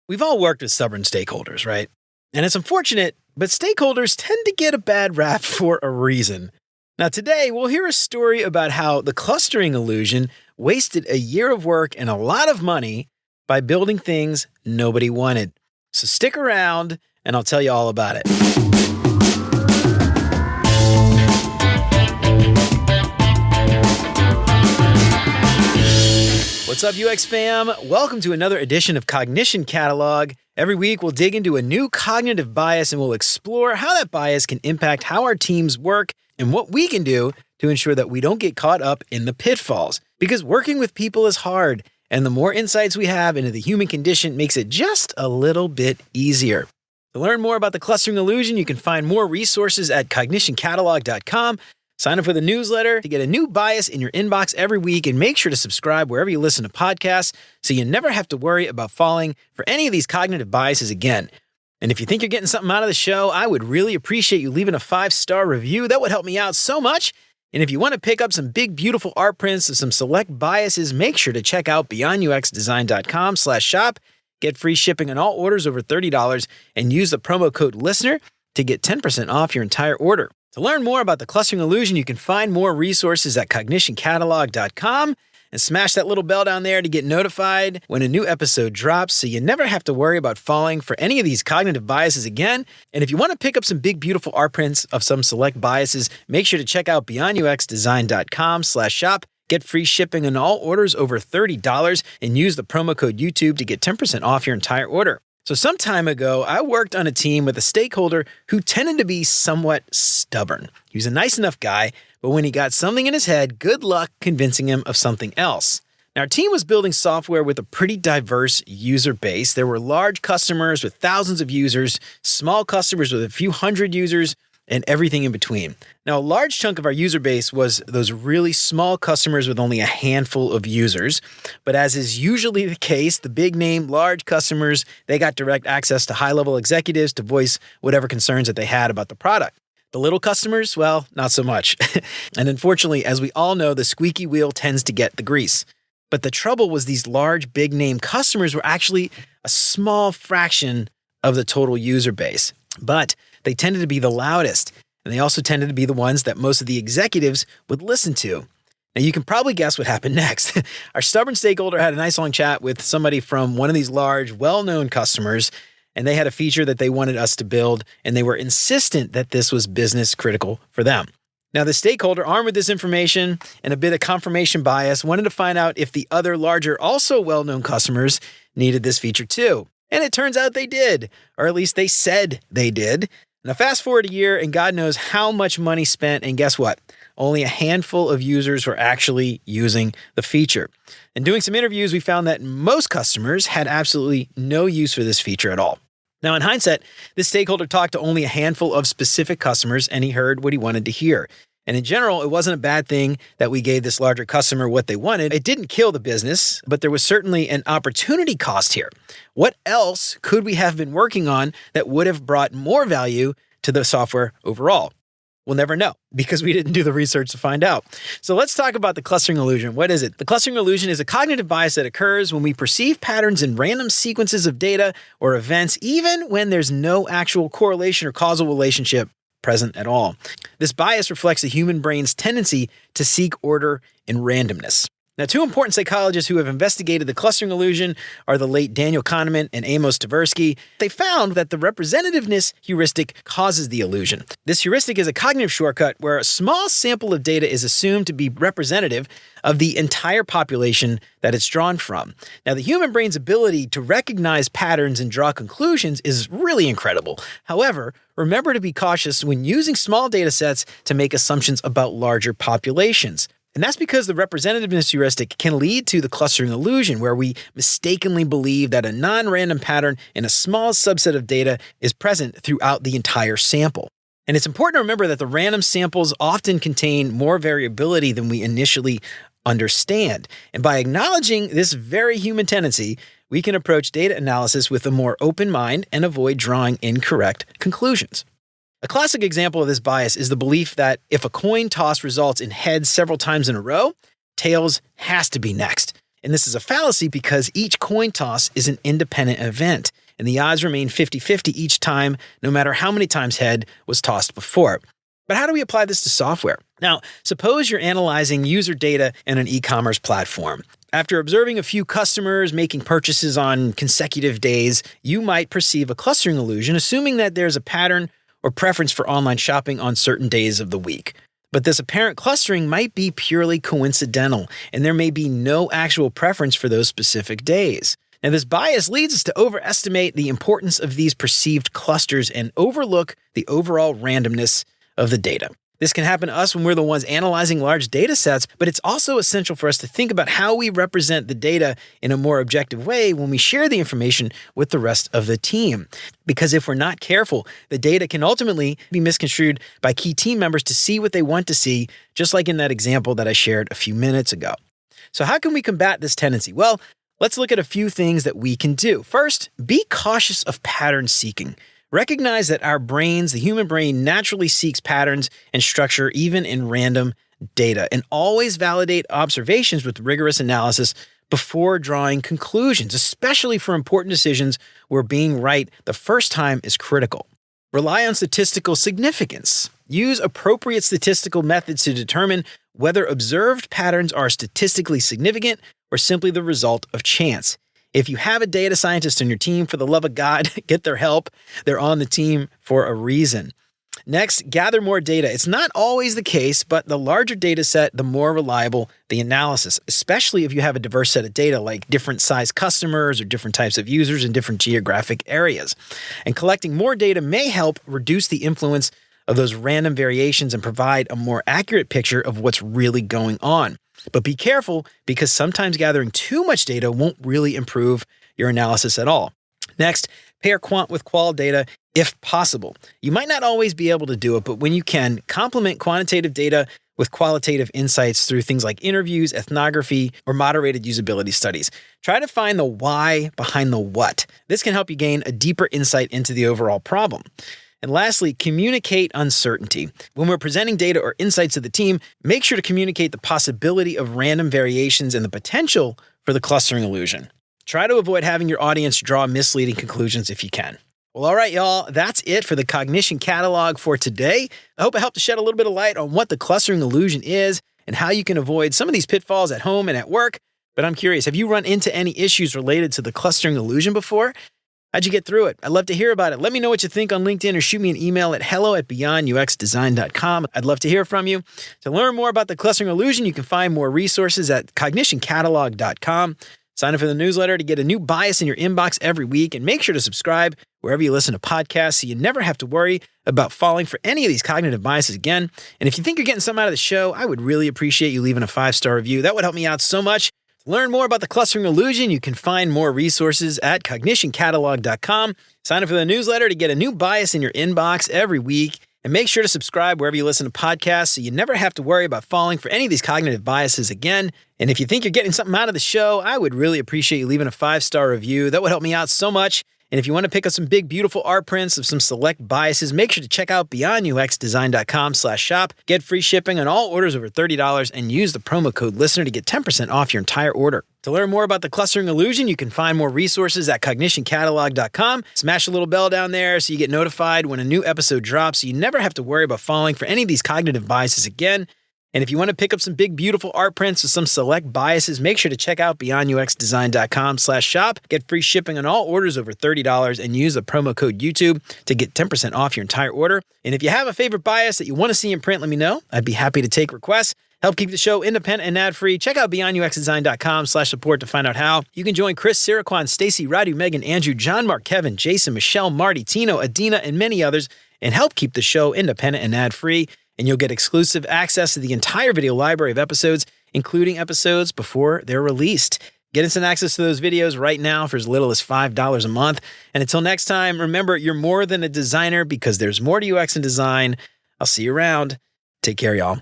We've all worked with stubborn stakeholders, right? And it's unfortunate, but stakeholders tend to get a bad rap for a reason. Now, today, we'll hear a story about how the clustering illusion wasted a year of work and a lot of money by building things nobody wanted. So stick around, and I'll tell you all about it. What's up, UX fam? Welcome to another edition of Cognition Catalog. Every week, we'll dig into a new cognitive bias and we'll explore how that bias can impact how our teams work and what we can do to ensure that we don't get caught up in the pitfalls. Because working with people is hard, and the more insights we have into the human condition makes it just a little bit easier. To learn more about the clustering illusion, you can find more resources at cognitioncatalog.com. Sign up for the newsletter to get a new bias in your inbox every week, and make sure to subscribe wherever you listen to podcasts so you never have to worry about falling for any of these cognitive biases again. And if you think you're getting something out of the show, I would really appreciate you leaving a 5-star review. That would help me out so much. And if you want to pick up some big, beautiful art prints of some select biases, make sure to check out beyonduxdesign.com/shop. Get free shipping on all orders over $30 and use the promo code LISTENER to get 10% off your entire order. To learn more about the clustering illusion, you can find more resources at cognitioncatalog.com and smash that little bell down there to get notified when a new episode drops so you never have to worry about falling for any of these cognitive biases again. And if you want to pick up some big, beautiful art prints of some select biases, make sure to check out beyonduxdesign.com/shop. Get free shipping on all orders over $30 and use the promo code YouTube to get 10% off your entire order. So some time ago, I worked on a team with a stakeholder who tended to be somewhat stubborn. He was a nice enough guy, but when he got something in his head, good luck convincing him of something else. Now, our team was building software with a pretty diverse user base. There were large customers with thousands of users, small customers with a few hundred users, and everything in between. Now, a large chunk of our user base was those really small customers with only a handful of users. But as is usually the case, the big name, large customers, they got direct access to high-level executives to voice whatever concerns that they had about the product. The little customers, well, not so much. And unfortunately, as we all know, the squeaky wheel tends to get the grease. But the trouble was these large, big name customers were actually a small fraction of the total user base. But they tended to be the loudest, and they also tended to be the ones that most of the executives would listen to. Now, you can probably guess what happened next. Our stubborn stakeholder had a nice long chat with somebody from one of these large, well-known customers, and they had a feature that they wanted us to build, and they were insistent that this was business critical for them. Now, the stakeholder, armed with this information and a bit of confirmation bias, wanted to find out if the other larger, also well-known customers needed this feature too. And it turns out they did, or at least they said they did. Now, fast forward a year, and God knows how much money spent, and guess what? Only a handful of users were actually using the feature. In doing some interviews, we found that most customers had absolutely no use for this feature at all. Now, in hindsight, this stakeholder talked to only a handful of specific customers, and he heard what he wanted to hear. And in general, it wasn't a bad thing that we gave this larger customer what they wanted. It didn't kill the business, but there was certainly an opportunity cost here. What else could we have been working on that would have brought more value to the software overall? We'll never know because we didn't do the research to find out. So let's talk about the clustering illusion. What is it? The clustering illusion is a cognitive bias that occurs when we perceive patterns in random sequences of data or events, even when there's no actual correlation or causal relationship present at all. This bias reflects the human brain's tendency to seek order in randomness. Now, two important psychologists who have investigated the clustering illusion are the late Daniel Kahneman and Amos Tversky. They found that the representativeness heuristic causes the illusion. This heuristic is a cognitive shortcut where a small sample of data is assumed to be representative of the entire population that it's drawn from. Now, the human brain's ability to recognize patterns and draw conclusions is really incredible. However, remember to be cautious when using small data sets to make assumptions about larger populations. And that's because the representativeness heuristic can lead to the clustering illusion, where we mistakenly believe that a non-random pattern in a small subset of data is present throughout the entire sample. And it's important to remember that the random samples often contain more variability than we initially understand. And by acknowledging this very human tendency, we can approach data analysis with a more open mind and avoid drawing incorrect conclusions. A classic example of this bias is the belief that if a coin toss results in heads several times in a row, tails has to be next. And this is a fallacy because each coin toss is an independent event, and the odds remain 50-50 each time, no matter how many times head was tossed before. But how do we apply this to software? Now, suppose you're analyzing user data in an e-commerce platform. After observing a few customers making purchases on consecutive days, you might perceive a clustering illusion, assuming that there's a pattern or preference for online shopping on certain days of the week. But this apparent clustering might be purely coincidental, and there may be no actual preference for those specific days. Now, this bias leads us to overestimate the importance of these perceived clusters and overlook the overall randomness of the data. This can happen to us when we're the ones analyzing large data sets, but it's also essential for us to think about how we represent the data in a more objective way when we share the information with the rest of the team. Because if we're not careful, the data can ultimately be misconstrued by key team members to see what they want to see, just like in that example that I shared a few minutes ago. So how can we combat this tendency? Well, let's look at a few things that we can do. First, be cautious of pattern seeking. Recognize that our brains, the human brain, naturally seeks patterns and structure even in random data, and always validate observations with rigorous analysis before drawing conclusions, especially for important decisions where being right the first time is critical. Rely on statistical significance. Use appropriate statistical methods to determine whether observed patterns are statistically significant or simply the result of chance. If you have a data scientist on your team, for the love of God, get their help. They're on the team for a reason. Next, gather more data. It's not always the case, but the larger data set, the more reliable the analysis, especially if you have a diverse set of data like different size customers or different types of users in different geographic areas. And collecting more data may help reduce the influence of those random variations and provide a more accurate picture of what's really going on. But be careful, because sometimes gathering too much data won't really improve your analysis at all. Next, pair quant with qual data if possible. You might not always be able to do it, but when you can, complement quantitative data with qualitative insights through things like interviews, ethnography, or moderated usability studies. Try to find the why behind the what. This can help you gain a deeper insight into the overall problem. And lastly, communicate uncertainty. When we're presenting data or insights to the team, make sure to communicate the possibility of random variations and the potential for the clustering illusion. Try to avoid having your audience draw misleading conclusions if you can. Well, all right, y'all, that's it for the Cognition Catalog for today. I hope it helped to shed a little bit of light on what the clustering illusion is and how you can avoid some of these pitfalls at home and at work. But I'm curious, have you run into any issues related to the clustering illusion before? How'd you get through it? I'd love to hear about it. Let me know what you think on LinkedIn or shoot me an email at hello@beyonduxdesign.com. I'd love to hear from you. To learn more about the clustering illusion, you can find more resources at cognitioncatalog.com. Sign up for the newsletter to get a new bias in your inbox every week, and make sure to subscribe wherever you listen to podcasts so you never have to worry about falling for any of these cognitive biases again. And if you think you're getting something out of the show, I would really appreciate you leaving a 5-star review. That would help me out so much. To learn more about the clustering illusion, you can find more resources at cognitioncatalog.com. Sign up for the newsletter to get a new bias in your inbox every week. And make sure to subscribe wherever you listen to podcasts so you never have to worry about falling for any of these cognitive biases again. And if you think you're getting something out of the show, I would really appreciate you leaving a 5-star review. That would help me out so much. And if you want to pick up some big, beautiful art prints of some select biases, make sure to check out beyonduxdesign.com/shop. Get free shipping on all orders over $30 and use the promo code LISTENER to get 10% off your entire order. To learn more about the clustering illusion, you can find more resources at cognitioncatalog.com. Smash the little bell down there so you get notified when a new episode drops so you never have to worry about falling for any of these cognitive biases again. And if you want to pick up some big, beautiful art prints with some select biases, make sure to check out beyonduxdesign.com/shop. Get free shipping on all orders over $30 and use the promo code YouTube to get 10% off your entire order. And if you have a favorite bias that you want to see in print, let me know. I'd be happy to take requests. Help keep the show independent and ad-free. Check out beyonduxdesign.com/support to find out how. You can join Chris, Siraquan, Stacy, Radu, Megan, Andrew, John, Mark, Kevin, Jason, Michelle, Marty, Tino, Adina, and many others, and help keep the show independent and ad-free. And you'll get exclusive access to the entire video library of episodes, including episodes before they're released. Get instant access to those videos right now for as little as $5 a month. And until next time, remember, you're more than a designer because there's more to UX and design. I'll see you around. Take care, y'all.